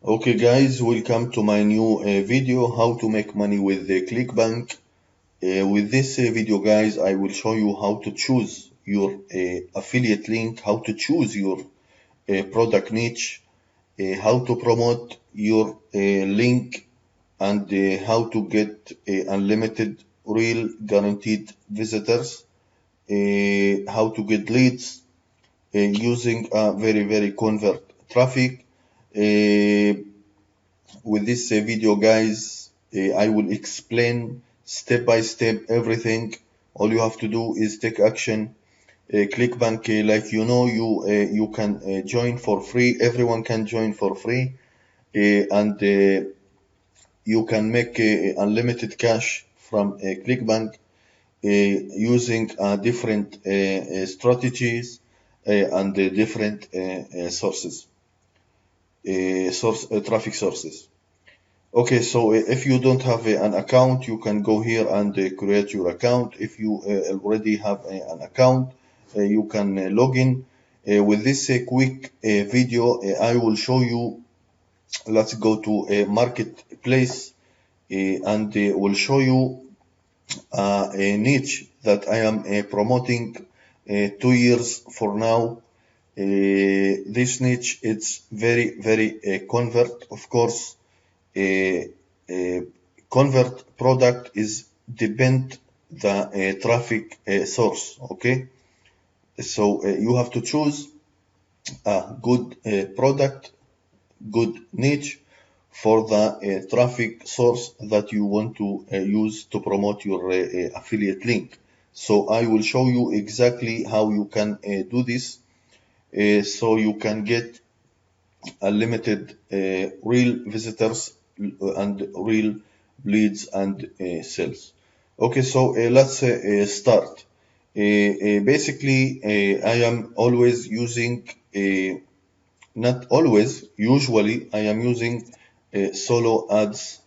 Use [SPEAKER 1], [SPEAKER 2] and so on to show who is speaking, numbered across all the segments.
[SPEAKER 1] Okay guys, welcome to my new video, how to make money with the Clickbank. With this video guys, I will show you how to choose your affiliate link, how to choose your product niche, how to promote your link, and how to get unlimited real guaranteed visitors, how to get leads using a very convert traffic. With this video guys, I will explain step by step everything. All you have to do is take action. Clickbank, like you can join for free. Everyone can join for free, and you can make unlimited cash from Clickbank using different strategies and different traffic sources. Okay, so if you don't have an account, you can go here and create your account. If you already have an account, you can log in. With this quick video, I will show you. Let's go to a marketplace and will show you a niche that I am promoting 2 years for now. This niche, it's very convert, of course. Convert product is depend the traffic source. Okay, so you have to choose a good product, good niche for the traffic source that you want to use to promote your affiliate link. So I will show you exactly how you can do this, so you can get unlimited real visitors and real leads and sales. Okay, so let's start. Basically, I am always using, not always, usually I am using solo ads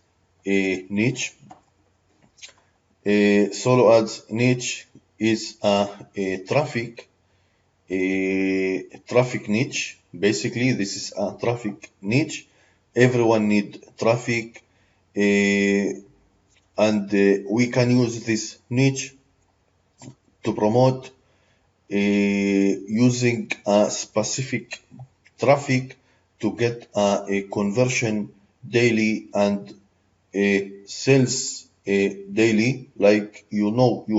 [SPEAKER 1] niche. Solo ads niche is a traffic niche. Basically, this is a traffic niche. Everyone need traffic, and we can use this niche to promote using a specific traffic to get a conversion daily and sales daily. Like you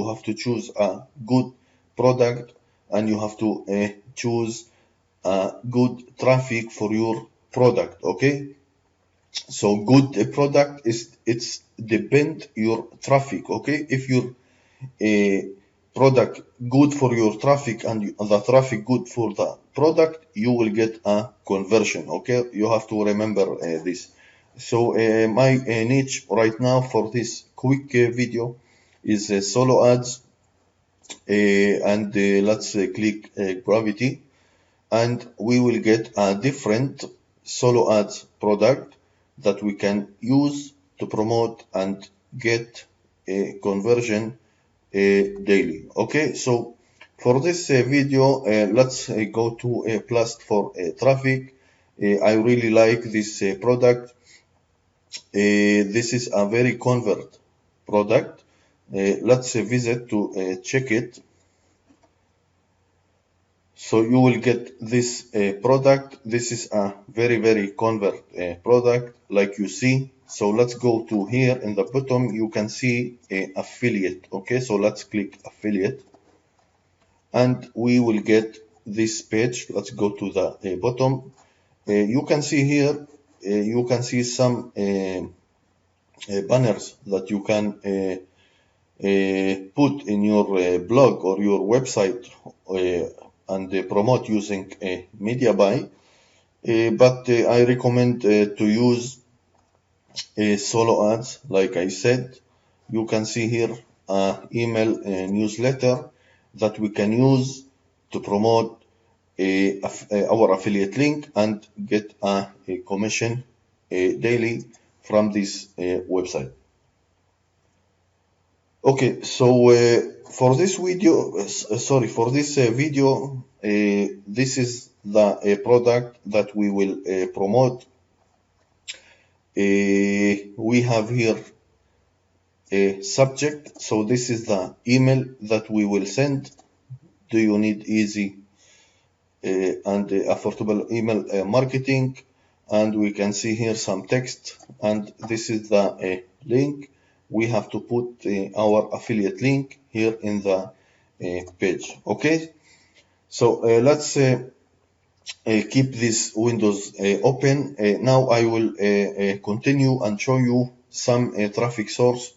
[SPEAKER 1] have to choose a good product and you have to choose good traffic for your product. Okay, so good product is, it's depend your traffic. Okay, if your product good for your traffic and the traffic good for the product, you will get a conversion. Okay, you have to remember this. So my niche right now for this quick video is solo ads, and let's click gravity, and we will get a different solo ads product that we can use to promote and get a conversion daily. Okay, so for this video, let's go to a Plus for traffic. I really like this product. This is a very convert product. Let's visit to check it. So you will get this product. This is a very convert product, like you see. So let's go to here in the bottom. You can see affiliate. Okay, so let's click affiliate, and we will get this page. Let's go to the bottom. You can see here. You can see some banners that you can put in your blog or your website and promote using media buy. But I recommend to use solo ads. Like I said, you can see here email newsletter that we can use to promote our affiliate link and get a commission daily from this website. Okay, so for this video, this is the product that we will promote. we have here a subject. So this is the email that we will send. Do you need easy and affordable email marketing? And we can see here some text, and this is the link. We have to put our affiliate link here in the page. Okay, so let's keep this windows open. Now I will continue and show you some traffic source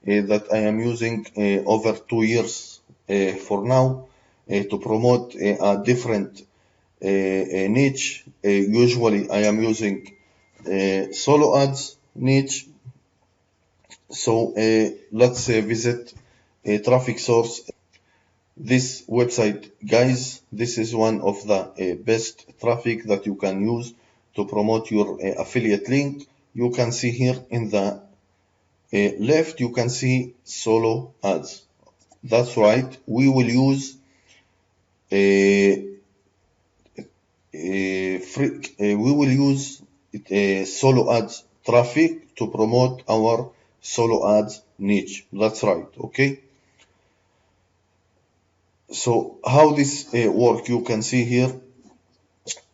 [SPEAKER 1] that I am using over 2 years for now to promote a different niche. Usually I am using solo ads niche. So let's visit a traffic source. This website, guys, this is one of the best traffic that you can use to promote your affiliate link. You can see here in the left, you can see solo ads. That's right. We will use solo ads traffic to promote our solo ads niche. That's right. Okay. So how this work? You can see here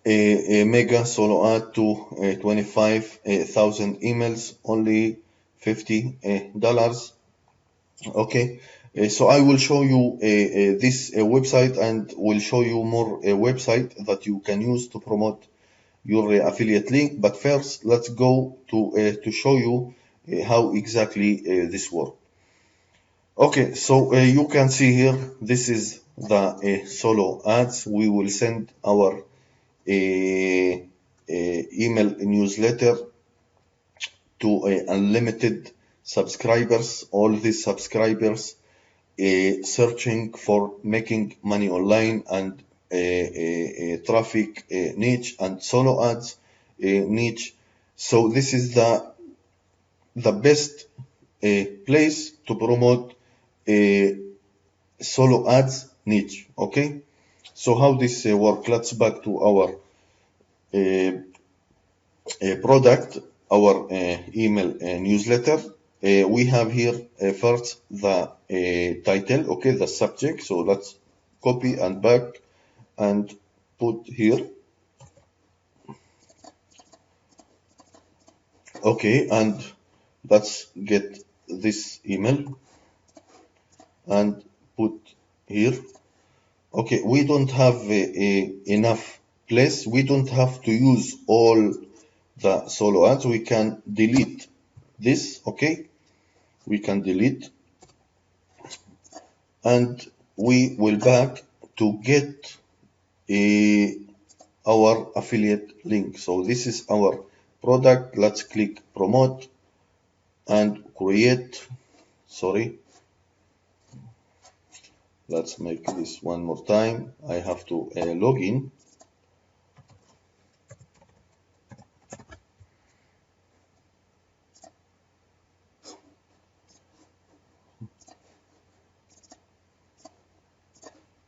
[SPEAKER 1] a mega solo ad to 25,000 emails, only $50. Okay, so I will show you this website, and will show you more website that you can use to promote your affiliate link. But first, let's go to show you how exactly this works. Okay, so you can see here, this is the solo ads. We will send our email newsletter to unlimited subscribers. All these subscribers searching for making money online and traffic niche and solo ads niche. So this is the best place to promote solo ads niche. Okay, so how this work? Let's back to our product, our email newsletter. We have here first the title, okay, the subject. So let's copy and back and put here. Okay, and let's get this email and put here. Okay, we don't have enough place. We don't have to use all the solo ads. We can delete this. Okay, we can delete, and we will back to get our affiliate link. So this is our product. Let's click promote and create. Sorry, let's make this one more time. I have to log in.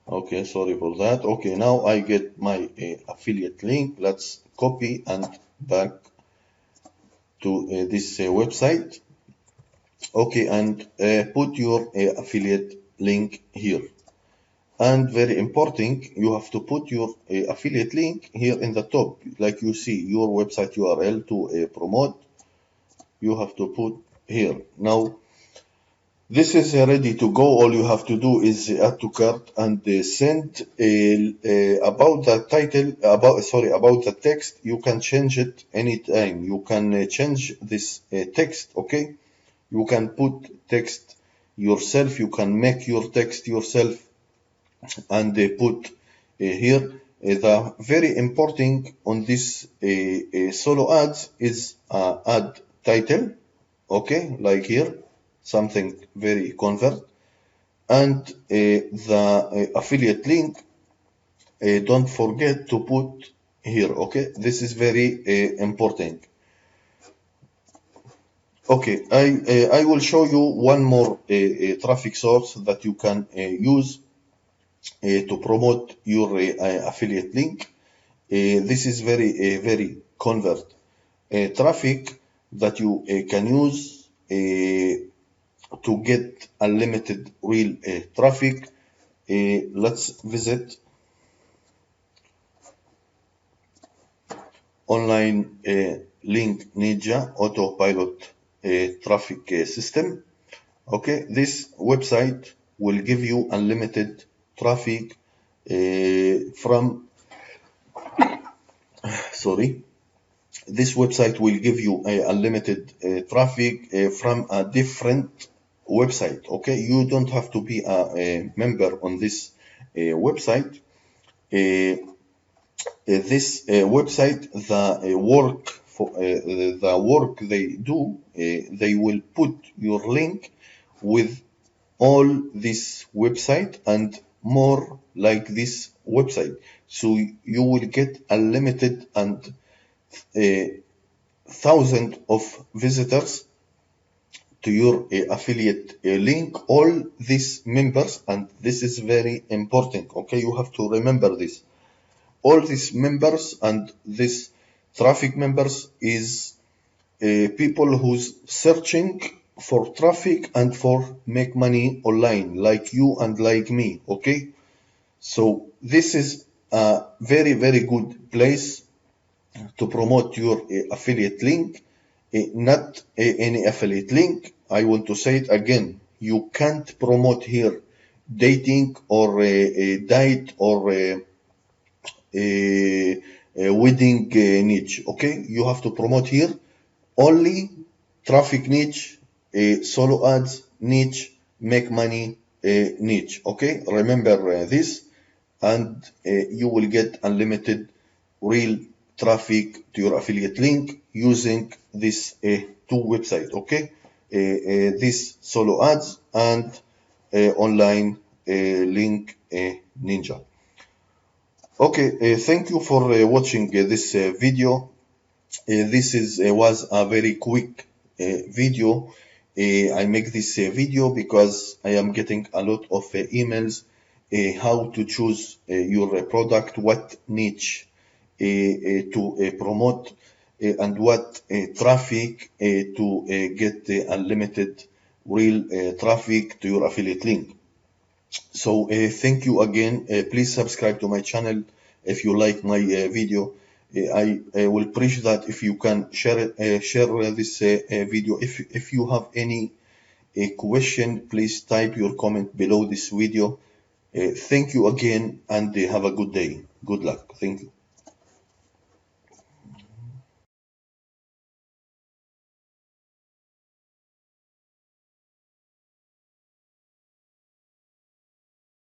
[SPEAKER 1] Okay, sorry for that. Okay, now I get my affiliate link. Let's copy and back to this website. Okay, and put your affiliate link here. And very important, you have to put your affiliate link here in the top, like you see your website URL to promote. You have to put here. Now this is ready to go. All you have to do is add to cart and send. About the title, about the text, you can change it anytime. You can change this text. Okay, you can put text yourself. You can make your text yourself and put here. The very important on this solo ads is add title. Okay, like here, something very convert, and the affiliate link, don't forget to put here. Okay, this is very important. Okay, I will show you one more traffic source that you can use to promote your affiliate link. This is very convert traffic that you can use to get unlimited real traffic. Let's visit online link ninja autopilot traffic system. Okay, this website will give you unlimited traffic from sorry this website will give you unlimited traffic from a different website. Okay, you don't have to be a member on this website. This website, the work they do, they will put your link with all this website and more like this website, so you will get unlimited and thousand of visitors to your affiliate link, all these members, and this is very important. Okay, you have to remember this. All these members and this traffic members is people who's searching for traffic and for make money online, like you and like me. Okay, so this is a very, very good place to promote your affiliate link. Not any affiliate link. I want to say it again. You can't promote here dating or diet or wedding niche. Okay, you have to promote here only traffic niche, solo ads niche, make money niche. Okay, remember this, and you will get unlimited real traffic to your affiliate link using this two website. Okay, this solo ads and online link ninja. Okay, thank you for watching this video. This was a very quick video. I make this video because I am getting a lot of emails how to choose your product, what niche to promote, and what traffic to get unlimited real traffic to your affiliate link. So thank you again. Please subscribe to my channel if you like my video. I will appreciate that if you can share it, share this video. If you have any question, please type your comment below this video. Thank you again, and have a good day. Good luck. Thank you.